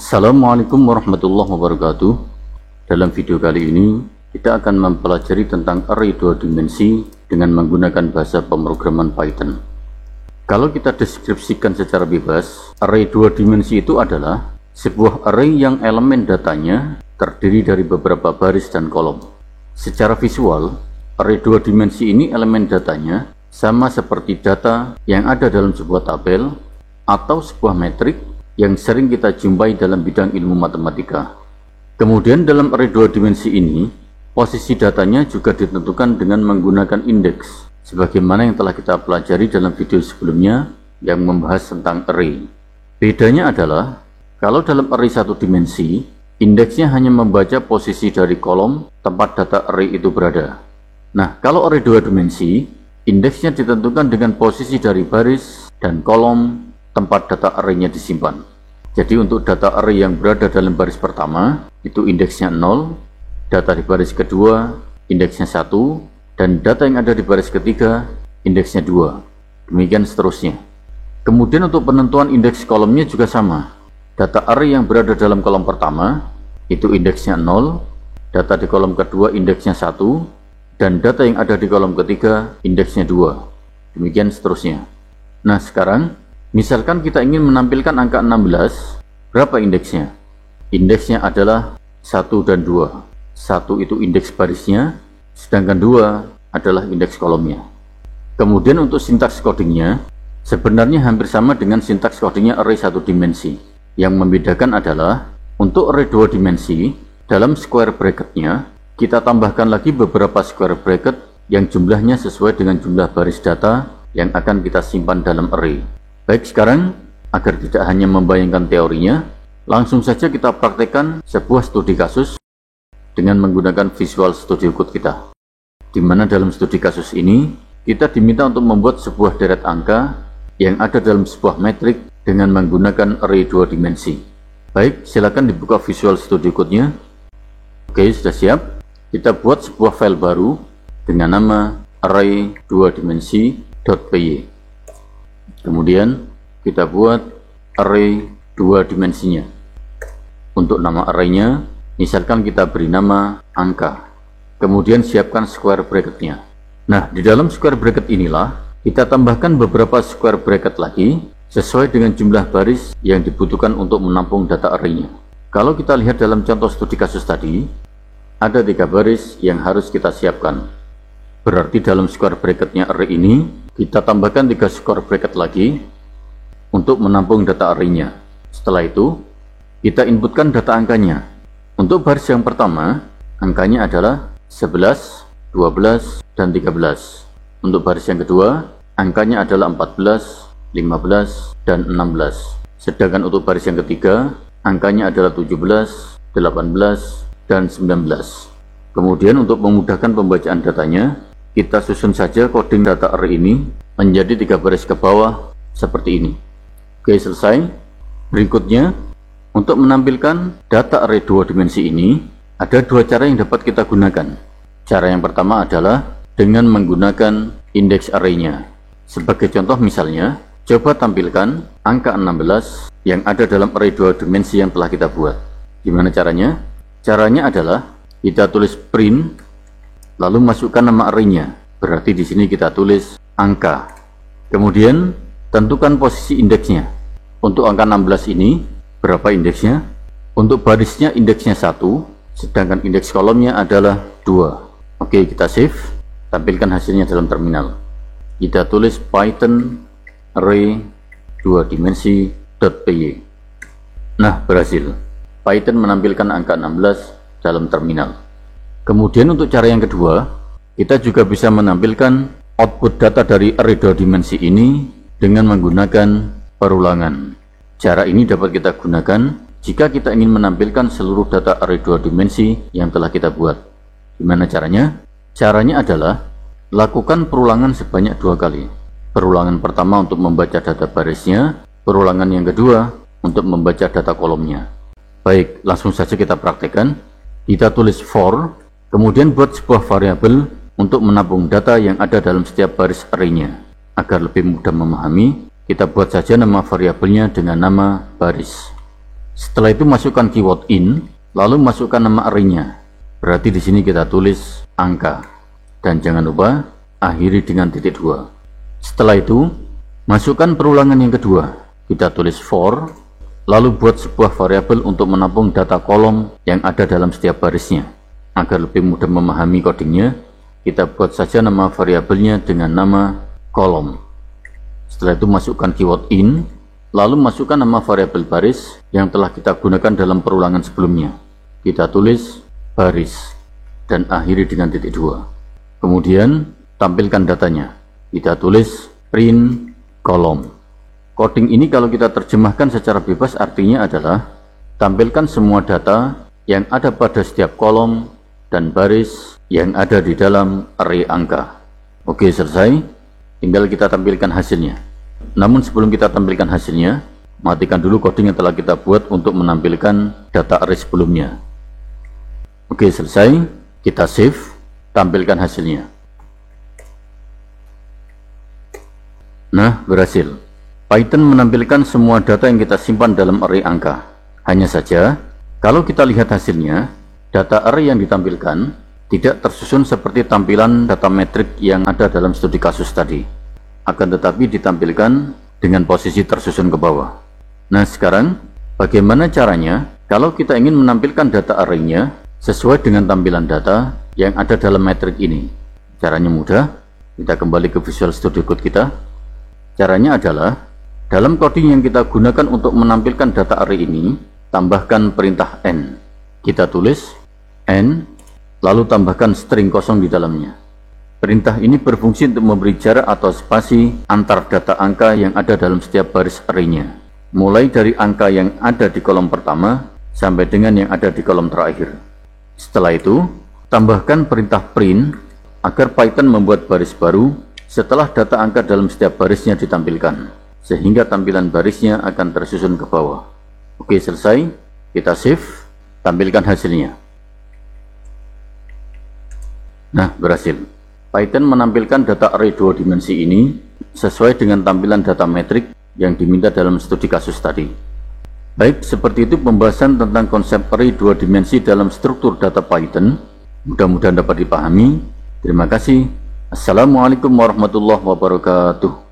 Assalamualaikum warahmatullahi wabarakatuh. Dalam video kali ini kita akan mempelajari tentang array 2 dimensi dengan menggunakan bahasa pemrograman Python. Kalau kita deskripsikan secara bebas, array 2 dimensi itu adalah sebuah array yang elemen datanya terdiri dari beberapa baris dan kolom. Secara visual, array 2 dimensi ini elemen datanya sama seperti data yang ada dalam sebuah tabel atau sebuah metrik yang sering kita jumpai dalam bidang ilmu matematika. Kemudian dalam array 2 dimensi ini, posisi datanya juga ditentukan dengan menggunakan indeks, sebagaimana yang telah kita pelajari dalam video sebelumnya yang membahas tentang array. Bedanya adalah, kalau dalam array 1 dimensi, indeksnya hanya membaca posisi dari kolom tempat data array itu berada. Nah, kalau array 2 dimensi, indeksnya ditentukan dengan posisi dari baris dan kolom tempat data array-nya disimpan. Jadi untuk data array yang berada dalam baris pertama, itu indeksnya 0, data di baris kedua, indeksnya 1, dan data yang ada di baris ketiga, indeksnya 2. Demikian seterusnya. Kemudian untuk penentuan indeks kolomnya juga sama. Data array yang berada dalam kolom pertama, itu indeksnya 0, data di kolom kedua indeksnya 1, dan data yang ada di kolom ketiga, indeksnya 2. Demikian seterusnya. Nah sekarang, misalkan kita ingin menampilkan angka 16, berapa indeksnya? Indeksnya adalah 1 dan 2. 1 itu indeks barisnya, sedangkan 2 adalah indeks kolomnya. Kemudian untuk sintaks codingnya, sebenarnya hampir sama dengan sintaks codingnya array 1 dimensi. Yang membedakan adalah, untuk array 2 dimensi, dalam square bracketnya, kita tambahkan lagi beberapa square bracket yang jumlahnya sesuai dengan jumlah baris data yang akan kita simpan dalam array. Baik, sekarang agar tidak hanya membayangkan teorinya, langsung saja kita praktekkan sebuah studi kasus dengan menggunakan Visual Studio Code kita. Di mana dalam studi kasus ini, kita diminta untuk membuat sebuah deret angka yang ada dalam sebuah metrik dengan menggunakan array 2 dimensi. Baik, silakan dibuka Visual Studio Code-nya. Oke, sudah siap. Kita buat sebuah file baru dengan nama array 2 dimensi.py. Kemudian kita buat array 2 dimensinya. Untuk nama arraynya, misalkan kita beri nama angka. Kemudian siapkan square bracketnya. Nah, di dalam square bracket inilah kita tambahkan beberapa square bracket lagi sesuai dengan jumlah baris yang dibutuhkan untuk menampung data arraynya. Kalau kita lihat dalam contoh studi kasus tadi, ada 3 baris yang harus kita siapkan. Berarti dalam square bracketnya array ini, kita tambahkan 3 square bracket lagi untuk menampung data arraynya. Setelah itu, kita inputkan data angkanya. Untuk baris yang pertama, angkanya adalah 11, 12, dan 13. Untuk baris yang kedua, angkanya adalah 14, 15, dan 16. Sedangkan untuk baris yang ketiga, angkanya adalah 17, 18, dan 19. Kemudian untuk memudahkan pembacaan datanya, kita susun saja coding data array ini menjadi 3 baris ke bawah seperti ini. Oke, selesai. Berikutnya, untuk menampilkan data array 2 dimensi ini, ada 2 cara yang dapat kita gunakan. Cara yang pertama adalah dengan menggunakan indeks arraynya. Sebagai contoh misalnya, coba tampilkan angka 16 yang ada dalam array 2 dimensi yang telah kita buat. Gimana caranya? Caranya adalah kita tulis print lalu masukkan nama arraynya. Berarti di sini kita tulis angka. Kemudian tentukan posisi indeksnya. Untuk angka 16 ini berapa indeksnya? Untuk barisnya indeksnya 1, sedangkan indeks kolomnya adalah 2. Oke, kita save. Tampilkan hasilnya dalam terminal. Kita tulis Python array 2 dimensi.py. Nah, berhasil. Python menampilkan angka 16 dalam terminal. Kemudian untuk cara yang kedua, kita juga bisa menampilkan output data dari array 2 dimensi ini dengan menggunakan perulangan. Cara ini dapat kita gunakan jika kita ingin menampilkan seluruh data array 2 dimensi yang telah kita buat. Gimana caranya? Caranya adalah lakukan perulangan sebanyak 2 kali. Perulangan pertama untuk membaca data barisnya, perulangan yang kedua untuk membaca data kolomnya. Baik, langsung saja kita praktekkan. Kita tulis for, kemudian buat sebuah variabel untuk menampung data yang ada dalam setiap baris arraynya. Agar lebih mudah memahami, kita buat saja nama variabelnya dengan nama baris. Setelah itu masukkan keyword in, lalu masukkan nama array-nya. Berarti di sini kita tulis angka. Dan jangan lupa akhiri dengan titik 2. Setelah itu, masukkan perulangan yang kedua. Kita tulis for, lalu buat sebuah variabel untuk menampung data kolom yang ada dalam setiap barisnya. Agar lebih mudah memahami codingnya, kita buat saja nama variabelnya dengan nama kolom. Setelah itu masukkan keyword in, lalu masukkan nama variabel baris yang telah kita gunakan dalam perulangan sebelumnya. Kita tulis baris dan akhiri dengan titik 2. Kemudian tampilkan datanya. Kita tulis print kolom. Coding ini kalau kita terjemahkan secara bebas artinya adalah tampilkan semua data yang ada pada setiap kolom dan baris yang ada di dalam array angka. Oke, selesai. Tinggal kita tampilkan hasilnya. Namun sebelum kita tampilkan hasilnya, matikan dulu coding yang telah kita buat untuk menampilkan data array sebelumnya. Oke, selesai. Kita save, tampilkan hasilnya. Nah, berhasil. Python menampilkan semua data yang kita simpan dalam array angka. Hanya saja, kalau kita lihat hasilnya, data array yang ditampilkan tidak tersusun seperti tampilan data metrik yang ada dalam studi kasus tadi. Akan tetapi ditampilkan dengan posisi tersusun ke bawah. Nah, sekarang bagaimana caranya kalau kita ingin menampilkan data array-nya sesuai dengan tampilan data yang ada dalam metrik ini? Caranya mudah. Kita kembali ke Visual Studio Code kita. Caranya adalah dalam coding yang kita gunakan untuk menampilkan data array ini, tambahkan perintah n. Kita tulis n, lalu tambahkan string kosong di dalamnya. Perintah ini berfungsi untuk memberi jarak atau spasi antar data angka yang ada dalam setiap baris array-nya, mulai dari angka yang ada di kolom pertama sampai dengan yang ada di kolom terakhir. Setelah itu, tambahkan perintah print agar Python membuat baris baru setelah data angka dalam setiap barisnya ditampilkan, sehingga tampilan barisnya akan tersusun ke bawah. Oke, selesai. Kita save, tampilkan hasilnya. Nah, berhasil. Python menampilkan data array 2 dimensi ini sesuai dengan tampilan data metrik yang diminta dalam studi kasus tadi. Baik, seperti itu pembahasan tentang konsep array 2 dimensi dalam struktur data Python. Mudah-mudahan dapat dipahami. Terima kasih. Assalamualaikum warahmatullahi wabarakatuh.